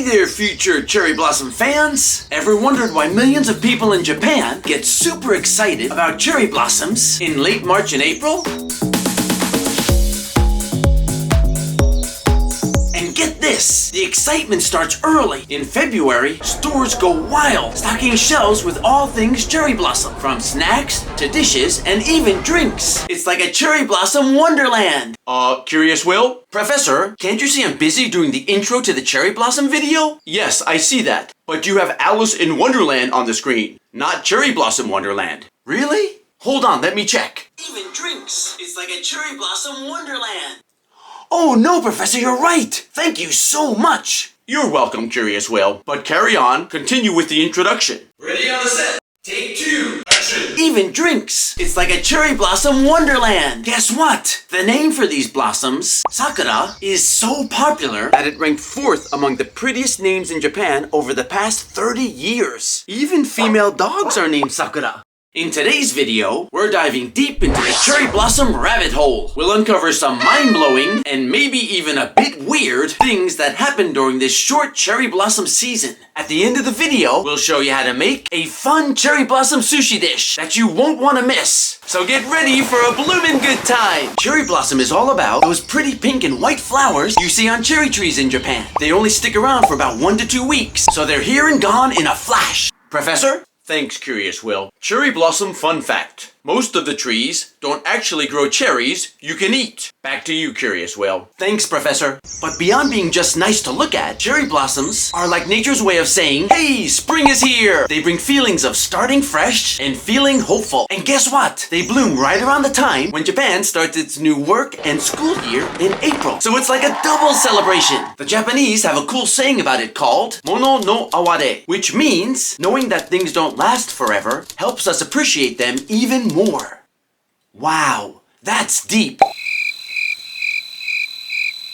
there, future cherry blossom fans! Ever wondered why millions of people in Japan get super excited about cherry blossoms in late March and April? And get this! The excitement starts early. In February, stores go wild, stocking shelves with all things cherry blossom, from snacks to dishes and even drinks. It's like a cherry blossom wonderland. Curious Will? Professor, can't you see I'm busy doing the intro to the cherry blossom video? Yes, I see that. But you have Alice in Wonderland on the screen, not Cherry Blossom Wonderland. Really? Hold on, let me check. Even drinks. It's like a cherry blossom wonderland. Oh no, Professor, you're right! Thank you so much! You're welcome, Curious Will. But carry on, continue with the introduction. Ready on the set. Take 2. Action! Even drinks! It's like a cherry blossom wonderland! Guess what? The name for these blossoms, Sakura, is so popular that it ranked 4th among the prettiest names in Japan over the past 30 years. Even female dogs are named Sakura. In today's video, we're diving deep into the cherry blossom rabbit hole. We'll uncover some mind-blowing and maybe even a bit weird things that happen during this short cherry blossom season. At the end of the video, we'll show you how to make a fun cherry blossom sushi dish that you won't want to miss. So get ready for a bloomin' good time. Cherry blossom is all about those pretty pink and white flowers you see on cherry trees in Japan. They only stick around for about 1 to 2 weeks, so they're here and gone in a flash. Professor? Thanks, Curious Will. Cherry Blossom fun fact. Most of the trees don't actually grow cherries you can eat. Back to you, Curious Will. Thanks, Professor. But beyond being just nice to look at, cherry blossoms are like nature's way of saying, hey, spring is here! They bring feelings of starting fresh and feeling hopeful. And guess what? They bloom right around the time when Japan starts its new work and school year in April. So it's like a double celebration. The Japanese have a cool saying about it called Mono no aware, which means knowing that things don't last forever helps us appreciate them even more. Wow, that's deep.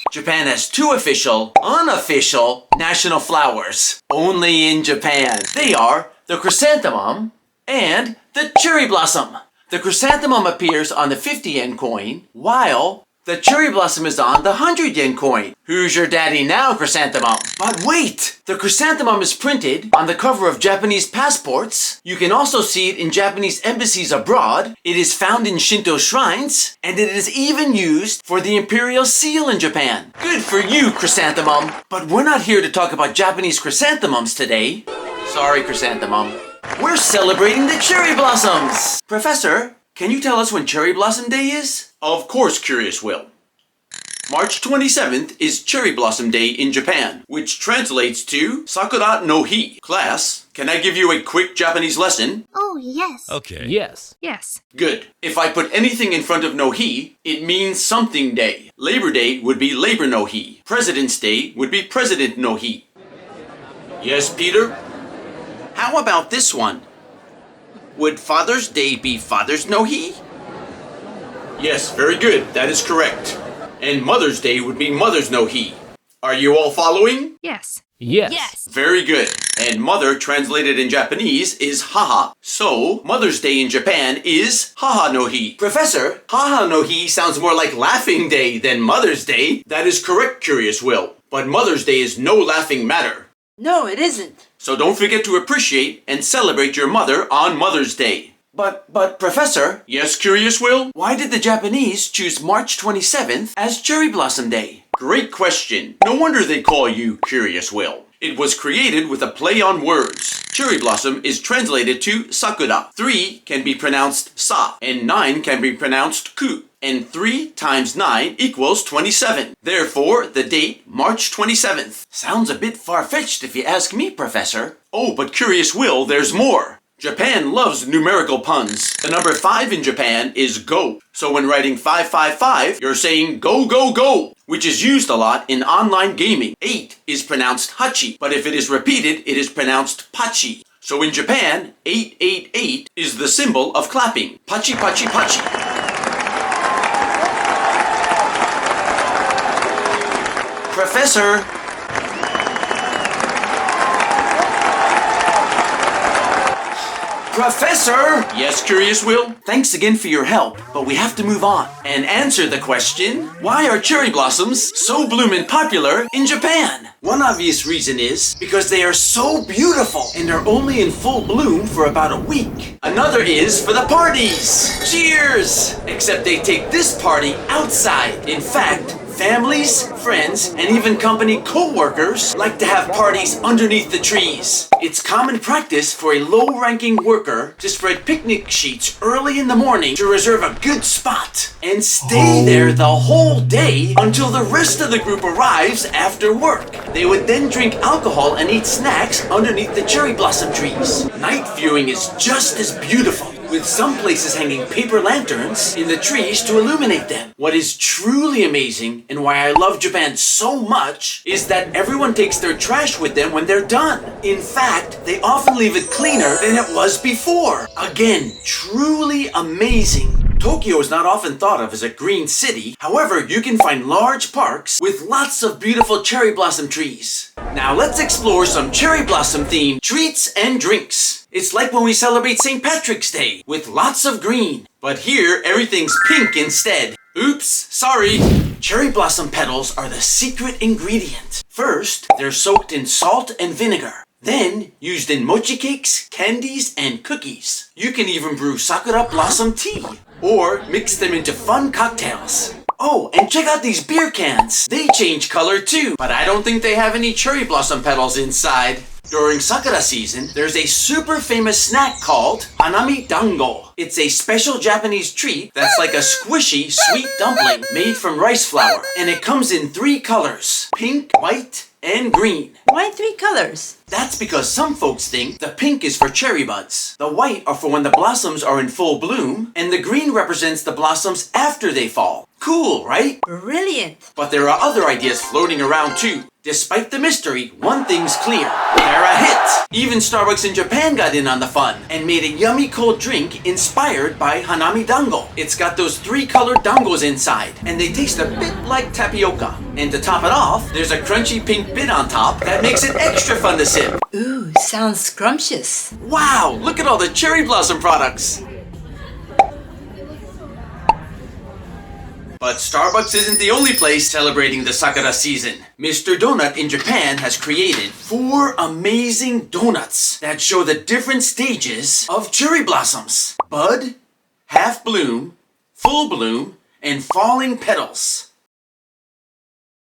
Japan has 2 official, unofficial national flowers. Only in Japan. They are the chrysanthemum and the cherry blossom. The chrysanthemum appears on the 50 yen coin, while the cherry blossom is on the 100 yen coin. Who's your daddy now, chrysanthemum? But wait! The chrysanthemum is printed on the cover of Japanese passports. You can also see it in Japanese embassies abroad. It is found in Shinto shrines. And it is even used for the imperial seal in Japan. Good for you, chrysanthemum! But we're not here to talk about Japanese chrysanthemums today. Sorry, chrysanthemum. We're celebrating the cherry blossoms! Professor, can you tell us when Cherry Blossom Day is? Of course, Curious Will. March 27th is Cherry Blossom Day in Japan, which translates to Sakura no Hi. Class, can I give you a quick Japanese lesson? Oh, yes. Okay. Yes. Yes. Good. If I put anything in front of no Hi, it means something day. Labor Day would be Labor no Hi. President's Day would be President no Hi. Yes, Peter? How about this one? Would Father's Day be Father's no Hi? Yes, very good. That is correct. And Mother's Day would be Mother's no Hi. Are you all following? Yes. Yes. Yes. Very good. And mother translated in Japanese is haha. So, Mother's Day in Japan is haha no Hi. Professor, haha no Hi sounds more like Laughing Day than Mother's Day. That is correct, Curious Will. But Mother's Day is no laughing matter. No, it isn't. So don't forget to appreciate and celebrate your mother on Mother's Day. But Professor, Yes, Curious Will? why did the Japanese choose March 27th as Cherry Blossom Day? Great question. No wonder they call you Curious Will. It was created with a play on words. Cherry blossom is translated to sakura. 3 can be pronounced sa, and 9 can be pronounced ku. And 3 times 9 equals 27. Therefore, the date, March 27th. Sounds a bit far-fetched if you ask me, Professor. Oh, but Curious Will, there's more. Japan loves numerical puns. The number 5 in Japan is go. So when writing 555, you're saying go, go, go, which is used a lot in online gaming. 8 is pronounced hachi, but if it is repeated, it is pronounced pachi. So in Japan, 888 is the symbol of clapping. Pachi, pachi, pachi. Professor, Professor! Yes, Curious Will? Thanks again for your help, but we have to move on and answer the question, why are cherry blossoms so bloomin' popular in Japan? One obvious reason is because they are so beautiful and are only in full bloom for about a week. Another is for the parties. Cheers! Except they take this party outside. In fact, families, friends, and even company co-workers like to have parties underneath the trees. It's common practice for a low-ranking worker to spread picnic sheets early in the morning to reserve a good spot and stay there the whole day until the rest of the group arrives after work. They would then drink alcohol and eat snacks underneath the cherry blossom trees. Night viewing is just as beautiful, with some places hanging paper lanterns in the trees to illuminate them. What is truly amazing and why I love Japan so much is that everyone takes their trash with them when they're done. In fact, they often leave it cleaner than it was before. Again, truly amazing. Tokyo is not often thought of as a green city. However, you can find large parks with lots of beautiful cherry blossom trees. Now let's explore some cherry blossom themed treats and drinks. It's like when we celebrate St. Patrick's Day with lots of green. But here, everything's pink instead. Oops, sorry. Cherry blossom petals are the secret ingredient. First, they're soaked in salt and vinegar. Then, used in mochi cakes, candies, and cookies. You can even brew sakura blossom tea, or mix them into fun cocktails. Oh, and check out these beer cans. They change color too, but I don't think they have any cherry blossom petals inside. During sakura season, there's a super famous snack called hanami dango. It's a special Japanese treat that's like a squishy, sweet dumpling made from rice flour. And it comes in 3 colors, pink, white, and green. Why 3 colors? That's because some folks think the pink is for cherry buds, the white are for when the blossoms are in full bloom, and the green represents the blossoms after they fall. Cool, right? Brilliant! But there are other ideas floating around too. Despite the mystery, one thing's clear. They're a hit! Even Starbucks in Japan got in on the fun and made a yummy cold drink inspired by hanami dango. It's got those 3 colored dangos inside, and they taste a bit like tapioca. And to top it off, there's a crunchy pink bit on top that makes it extra fun to sip. Ooh, sounds scrumptious. Wow, look at all the cherry blossom products! But Starbucks isn't the only place celebrating the sakura season. Mr. Donut in Japan has created 4 amazing donuts that show the different stages of cherry blossoms. Bud, half bloom, full bloom, and falling petals.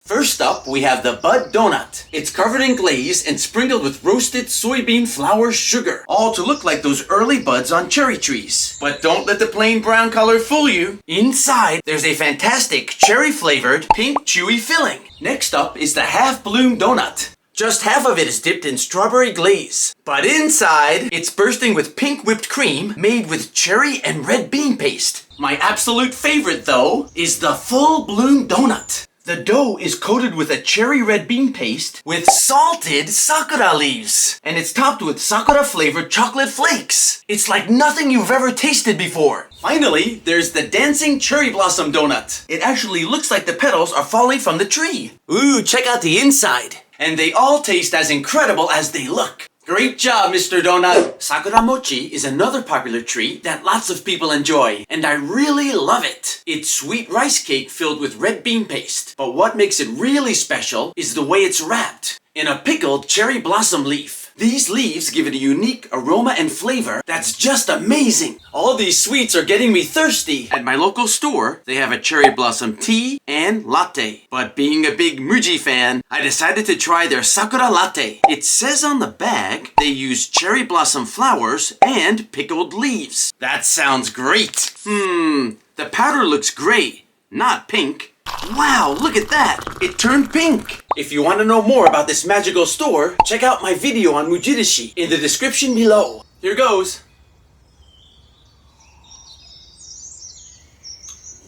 First up, we have the Bud Donut. It's covered in glaze and sprinkled with roasted soybean flour sugar, all to look like those early buds on cherry trees. But don't let the plain brown color fool you. Inside, there's a fantastic cherry-flavored pink chewy filling. Next up is the Half Bloom Donut. Just half of it is dipped in strawberry glaze. But inside, it's bursting with pink whipped cream made with cherry and red bean paste. My absolute favorite, though, is the Full Bloom Donut. The dough is coated with a cherry red bean paste with salted sakura leaves. And it's topped with sakura flavored chocolate flakes. It's like nothing you've ever tasted before. Finally, there's the Dancing Cherry Blossom Donut. It actually looks like the petals are falling from the tree. Ooh, check out the inside. And they all taste as incredible as they look. Great job, Mr. Donut! Sakura mochi is another popular treat that lots of people enjoy, and I really love it. It's sweet rice cake filled with red bean paste, but what makes it really special is the way it's wrapped in a pickled cherry blossom leaf. These leaves give it a unique aroma and flavor that's just amazing. All these sweets are getting me thirsty. At my local store, they have a cherry blossom tea and latte. But being a big Muji fan, I decided to try their sakura latte. It says on the bag they use cherry blossom flowers and pickled leaves. That sounds great. The powder looks gray, not pink. Wow, look at that! It turned pink! If you want to know more about this magical store, check out my video on Mujirishi in the description below. Here goes!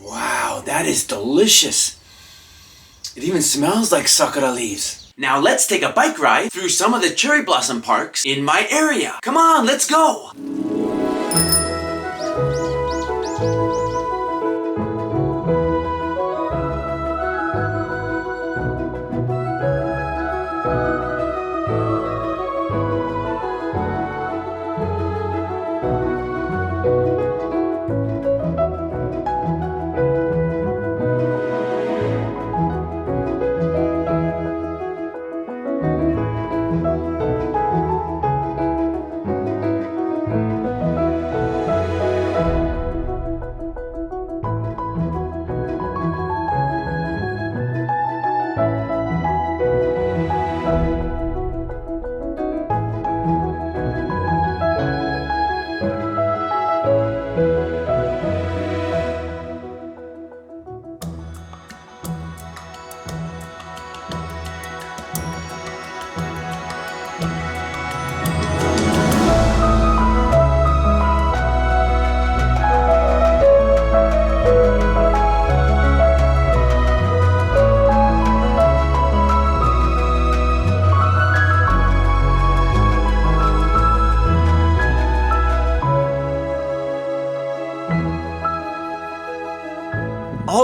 Wow, that is delicious! It even smells like sakura leaves. Now let's take a bike ride through some of the cherry blossom parks in my area. Come on, let's go!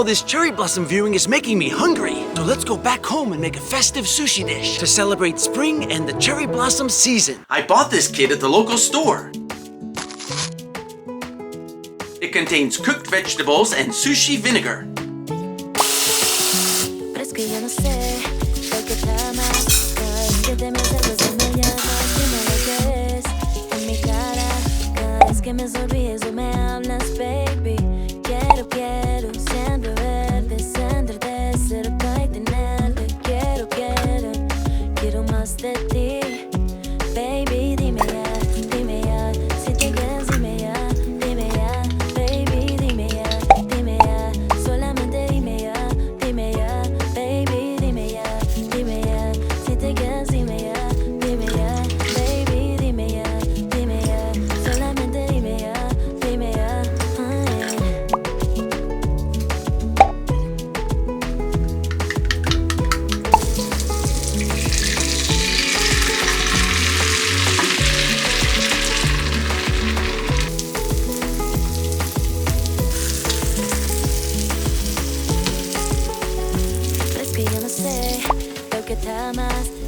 All this cherry blossom viewing is making me hungry. So let's go back home and make a festive sushi dish to celebrate spring and the cherry blossom season. I bought this kit at the local store. It contains cooked vegetables and sushi vinegar.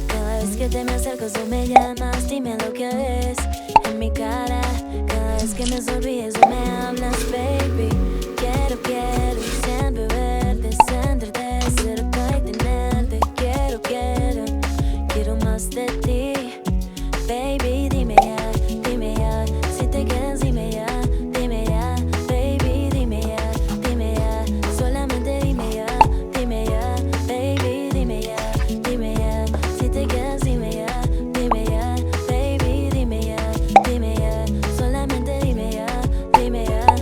Cada vez que te me acercas o me llamas, dime lo que ves en mi cara. Cada vez que me sonríes o me hablas, baby. Quiero siempre verte, sentirte cerca y tenerte. Quiero más de ti, baby. Dime ya, si te quedas, dime ya, baby. Dime ya, solamente dime ya, baby. Dime ya, si te quedas, dime ya, baby. Dime ya, solamente dime ya,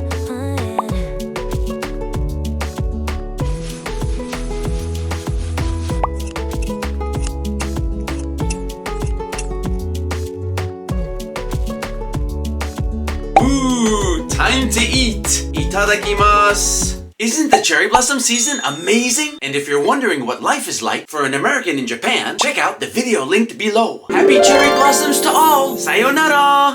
Ooh, time to eat! Itadakimasu! Isn't the cherry blossom season amazing? And if you're wondering what life is like for an American in Japan, check out the video linked below. Happy cherry blossoms to all! Sayonara!